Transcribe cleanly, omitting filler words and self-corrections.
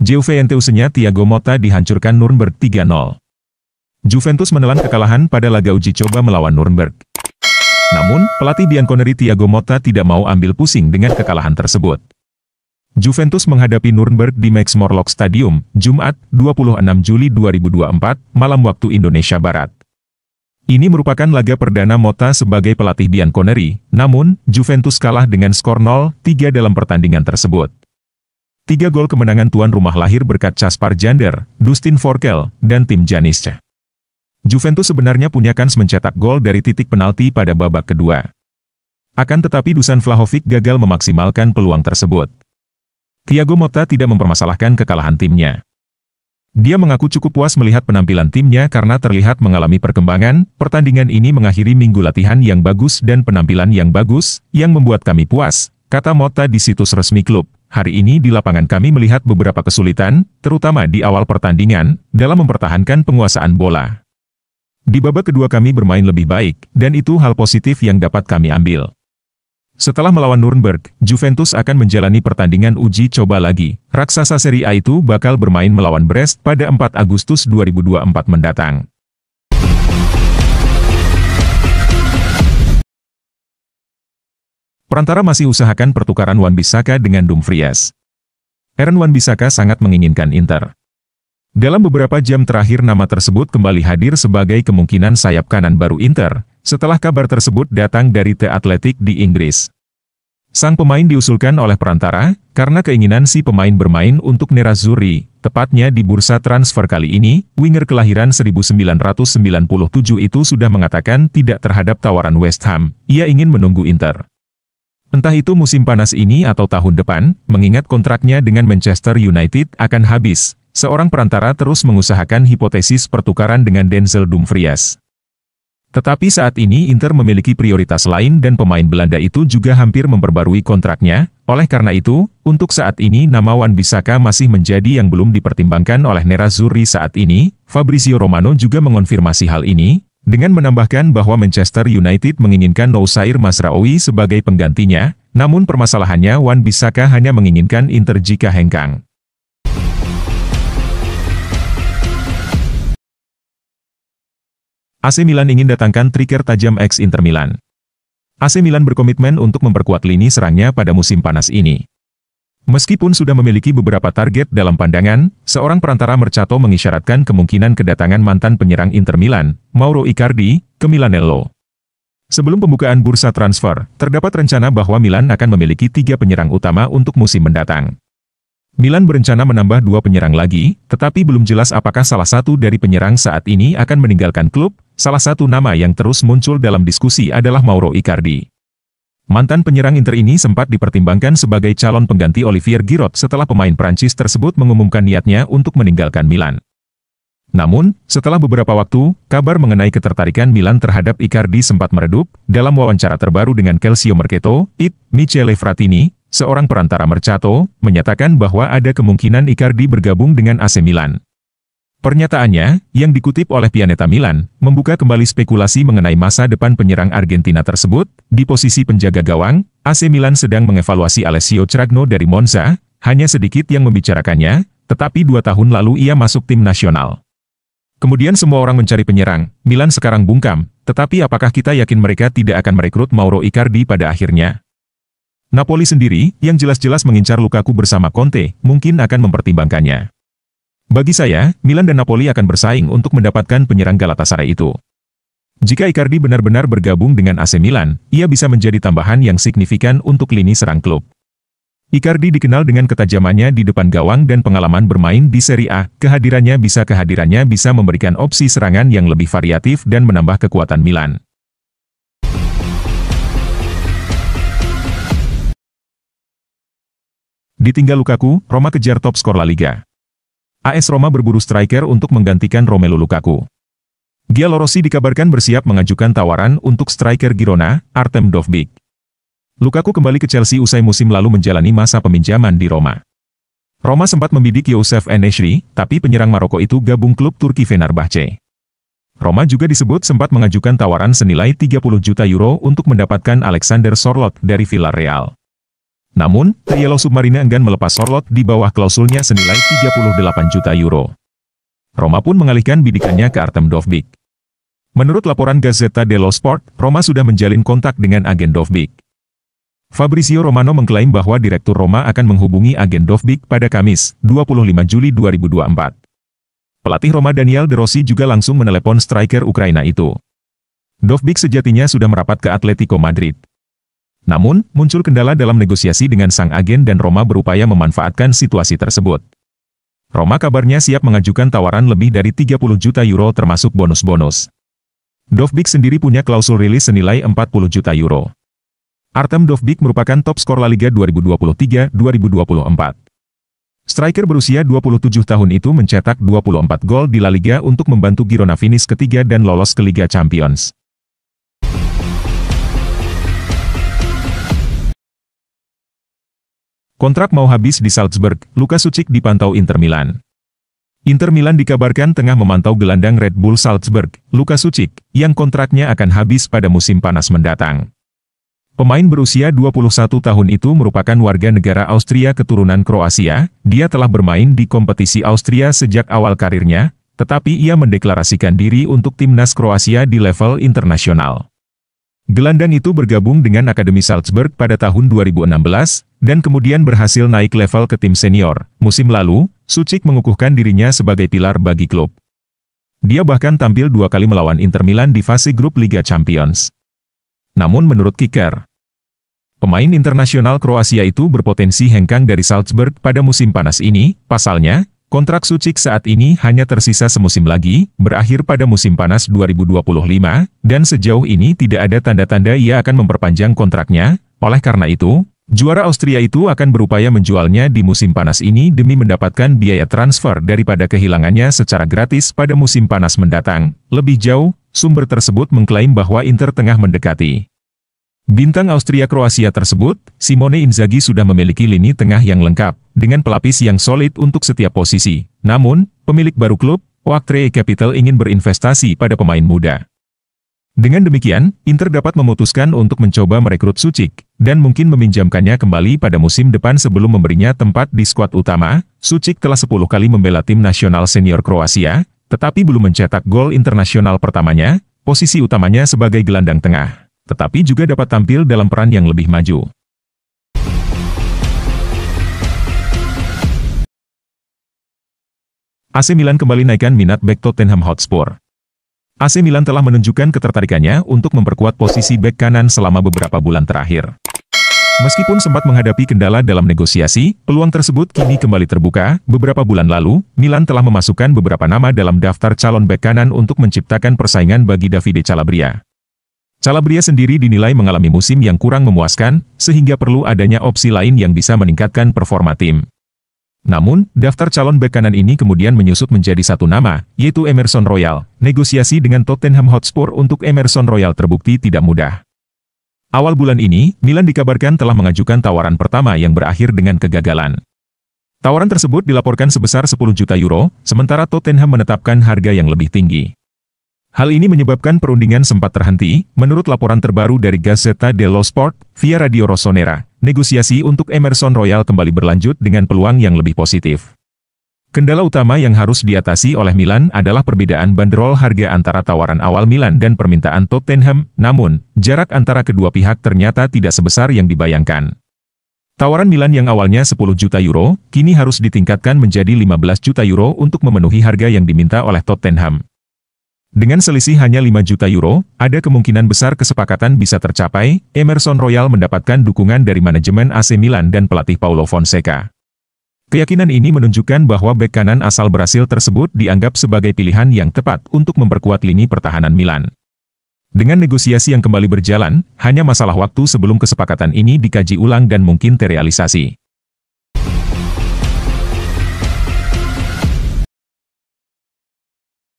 Juventusnya Thiago Motta dihancurkan Nuremberg 3-0. Juventus menelan kekalahan pada laga uji coba melawan Nuremberg. Namun, pelatih Bianconeri Thiago Motta tidak mau ambil pusing dengan kekalahan tersebut. Juventus menghadapi Nuremberg di Max Morlock Stadium, Jumat, 26 Juli 2024, malam waktu Indonesia Barat. Ini merupakan laga perdana Motta sebagai pelatih Bianconeri, namun, Juventus kalah dengan skor 0-3 dalam pertandingan tersebut. 3 gol kemenangan tuan rumah lahir berkat Caspar Jander, Dustin Forkel, dan Tim Janisce. Juventus sebenarnya punya kans mencetak gol dari titik penalti pada babak kedua. Akan tetapi Dusan Vlahovic gagal memaksimalkan peluang tersebut. Thiago Motta tidak mempermasalahkan kekalahan timnya. Dia mengaku cukup puas melihat penampilan timnya karena terlihat mengalami perkembangan. Pertandingan ini mengakhiri minggu latihan yang bagus dan penampilan yang bagus, yang membuat kami puas, kata Motta di situs resmi klub. Hari ini di lapangan kami melihat beberapa kesulitan, terutama di awal pertandingan, dalam mempertahankan penguasaan bola. Di babak kedua kami bermain lebih baik, dan itu hal positif yang dapat kami ambil. Setelah melawan Nuremberg, Juventus akan menjalani pertandingan uji coba lagi. Raksasa Serie A itu bakal bermain melawan Brest pada 4 Agustus 2024 mendatang. Perantara masih usahakan pertukaran Wan-Bissaka dengan Dumfries. Aaron Wan-Bissaka sangat menginginkan Inter. Dalam beberapa jam terakhir nama tersebut kembali hadir sebagai kemungkinan sayap kanan baru Inter, setelah kabar tersebut datang dari The Athletic di Inggris. Sang pemain diusulkan oleh perantara, karena keinginan si pemain bermain untuk Nerazzurri, tepatnya di bursa transfer kali ini, winger kelahiran 1997 itu sudah mengatakan tidak terhadap tawaran West Ham, ia ingin menunggu Inter. Entah itu musim panas ini atau tahun depan, mengingat kontraknya dengan Manchester United akan habis. Seorang perantara terus mengusahakan hipotesis pertukaran dengan Denzel Dumfries. Tetapi saat ini Inter memiliki prioritas lain dan pemain Belanda itu juga hampir memperbarui kontraknya. Oleh karena itu, untuk saat ini nama Wan-Bissaka masih menjadi yang belum dipertimbangkan oleh Nerazzurri saat ini. Fabrizio Romano juga mengonfirmasi hal ini, dengan menambahkan bahwa Manchester United menginginkan Noussair Mazraoui sebagai penggantinya, namun permasalahannya Wan-Bissaka hanya menginginkan Inter jika hengkang. AC Milan ingin datangkan trigger tajam ex-Inter Milan. AC Milan berkomitmen untuk memperkuat lini serangnya pada musim panas ini. Meskipun sudah memiliki beberapa target dalam pandangan, seorang perantara Mercato mengisyaratkan kemungkinan kedatangan mantan penyerang Inter Milan, Mauro Icardi, ke Milanello. Sebelum pembukaan bursa transfer, terdapat rencana bahwa Milan akan memiliki 3 penyerang utama untuk musim mendatang. Milan berencana menambah 2 penyerang lagi, tetapi belum jelas apakah salah satu dari penyerang saat ini akan meninggalkan klub. Salah satu nama yang terus muncul dalam diskusi adalah Mauro Icardi. Mantan penyerang Inter ini sempat dipertimbangkan sebagai calon pengganti Olivier Giroud setelah pemain Prancis tersebut mengumumkan niatnya untuk meninggalkan Milan. Namun, setelah beberapa waktu, kabar mengenai ketertarikan Milan terhadap Icardi sempat meredup. Dalam wawancara terbaru dengan Calcio Mercato, Michele Frattini, seorang perantara Mercato, menyatakan bahwa ada kemungkinan Icardi bergabung dengan AC Milan. Pernyataannya, yang dikutip oleh Pianeta Milan, membuka kembali spekulasi mengenai masa depan penyerang Argentina tersebut. Di posisi penjaga gawang, AC Milan sedang mengevaluasi Alessio Cragno dari Monza, hanya sedikit yang membicarakannya, tetapi 2 tahun lalu ia masuk tim nasional. Kemudian semua orang mencari penyerang, Milan sekarang bungkam, tetapi apakah kita yakin mereka tidak akan merekrut Mauro Icardi pada akhirnya? Napoli sendiri, yang jelas-jelas mengincar Lukaku bersama Conte, mungkin akan mempertimbangkannya. Bagi saya, Milan dan Napoli akan bersaing untuk mendapatkan penyerang Galatasaray itu. Jika Icardi benar-benar bergabung dengan AC Milan, ia bisa menjadi tambahan yang signifikan untuk lini serang klub. Icardi dikenal dengan ketajamannya di depan gawang dan pengalaman bermain di Serie A. Kehadirannya bisa memberikan opsi serangan yang lebih variatif dan menambah kekuatan Milan. Ditinggal Lukaku, Roma kejar top skor La Liga. AS Roma berburu striker untuk menggantikan Romelu Lukaku. Giallorossi dikabarkan bersiap mengajukan tawaran untuk striker Girona, Artem Dovbyk. Lukaku kembali ke Chelsea usai musim lalu menjalani masa peminjaman di Roma. Roma sempat membidik Youssef En-Nesyri, tapi penyerang Maroko itu gabung klub Turki Fenerbahce. Roma juga disebut sempat mengajukan tawaran senilai 30 juta euro untuk mendapatkan Alexander Sorloth dari Villarreal. Namun, Yellow Submarine enggan melepas Sorloth di bawah klausulnya senilai 38 juta euro. Roma pun mengalihkan bidikannya ke Artem Dovbyk. Menurut laporan Gazzetta dello Sport, Roma sudah menjalin kontak dengan agen Dovbyk. Fabrizio Romano mengklaim bahwa Direktur Roma akan menghubungi agen Dovbyk pada Kamis, 25 Juli 2024. Pelatih Roma Daniel De Rossi juga langsung menelepon striker Ukraina itu. Dovbyk sejatinya sudah merapat ke Atletico Madrid. Namun, muncul kendala dalam negosiasi dengan sang agen dan Roma berupaya memanfaatkan situasi tersebut. Roma kabarnya siap mengajukan tawaran lebih dari 30 juta euro termasuk bonus-bonus. Dovbyk sendiri punya klausul rilis senilai 40 juta euro. Artem Dovbyk merupakan top skor La Liga 2023-2024. Striker berusia 27 tahun itu mencetak 24 gol di La Liga untuk membantu Girona finish ketiga dan lolos ke Liga Champions. Kontrak mau habis di Salzburg, Luka Šućik dipantau Inter Milan. Inter Milan dikabarkan tengah memantau gelandang Red Bull Salzburg, Luka Šućik, yang kontraknya akan habis pada musim panas mendatang. Pemain berusia 21 tahun itu merupakan warga negara Austria keturunan Kroasia. Dia telah bermain di kompetisi Austria sejak awal karirnya, tetapi ia mendeklarasikan diri untuk timnas Kroasia di level internasional. Gelandang itu bergabung dengan Akademi Salzburg pada tahun 2016, dan kemudian berhasil naik level ke tim senior. Musim lalu, Šućik mengukuhkan dirinya sebagai pilar bagi klub. Dia bahkan tampil 2 kali melawan Inter Milan di fase grup Liga Champions. Namun menurut kicker, pemain internasional Kroasia itu berpotensi hengkang dari Salzburg pada musim panas ini. Pasalnya, kontrak Šućik saat ini hanya tersisa semusim lagi, berakhir pada musim panas 2025, dan sejauh ini tidak ada tanda-tanda ia akan memperpanjang kontraknya. Oleh karena itu, juara Austria itu akan berupaya menjualnya di musim panas ini demi mendapatkan biaya transfer daripada kehilangannya secara gratis pada musim panas mendatang. Lebih jauh, sumber tersebut mengklaim bahwa Inter tengah mendekati bintang Austria-Kroasia tersebut. Simone Inzaghi sudah memiliki lini tengah yang lengkap, dengan pelapis yang solid untuk setiap posisi. Namun, pemilik baru klub, Oaktree Capital ingin berinvestasi pada pemain muda. Dengan demikian, Inter dapat memutuskan untuk mencoba merekrut Šućik, dan mungkin meminjamkannya kembali pada musim depan sebelum memberinya tempat di skuad utama. Šućik telah 10 kali membela tim nasional senior Kroasia, tetapi belum mencetak gol internasional pertamanya. Posisi utamanya sebagai gelandang tengah, tetapi juga dapat tampil dalam peran yang lebih maju. AC Milan kembali naikkan minat bek Tottenham Hotspur. AC Milan telah menunjukkan ketertarikannya untuk memperkuat posisi bek kanan selama beberapa bulan terakhir. Meskipun sempat menghadapi kendala dalam negosiasi, peluang tersebut kini kembali terbuka. Beberapa bulan lalu, Milan telah memasukkan beberapa nama dalam daftar calon bek kanan untuk menciptakan persaingan bagi Davide Calabria. Calabria sendiri dinilai mengalami musim yang kurang memuaskan, sehingga perlu adanya opsi lain yang bisa meningkatkan performa tim. Namun, daftar calon bek kanan ini kemudian menyusut menjadi satu nama, yaitu Emerson Royal. Negosiasi dengan Tottenham Hotspur untuk Emerson Royal terbukti tidak mudah. Awal bulan ini, Milan dikabarkan telah mengajukan tawaran pertama yang berakhir dengan kegagalan. Tawaran tersebut dilaporkan sebesar 10 juta euro, sementara Tottenham menetapkan harga yang lebih tinggi. Hal ini menyebabkan perundingan sempat terhenti. Menurut laporan terbaru dari Gazzetta dello Sport, via Radio Rossonera, negosiasi untuk Emerson Royal kembali berlanjut dengan peluang yang lebih positif. Kendala utama yang harus diatasi oleh Milan adalah perbedaan bandrol harga antara tawaran awal Milan dan permintaan Tottenham, namun, jarak antara kedua pihak ternyata tidak sebesar yang dibayangkan. Tawaran Milan yang awalnya 10 juta euro, kini harus ditingkatkan menjadi 15 juta euro untuk memenuhi harga yang diminta oleh Tottenham. Dengan selisih hanya 5 juta euro, ada kemungkinan besar kesepakatan bisa tercapai. Emerson Royal mendapatkan dukungan dari manajemen AC Milan dan pelatih Paulo Fonseca. Keyakinan ini menunjukkan bahwa bek kanan asal Brasil tersebut dianggap sebagai pilihan yang tepat untuk memperkuat lini pertahanan Milan. Dengan negosiasi yang kembali berjalan, hanya masalah waktu sebelum kesepakatan ini dikaji ulang dan mungkin terrealisasi.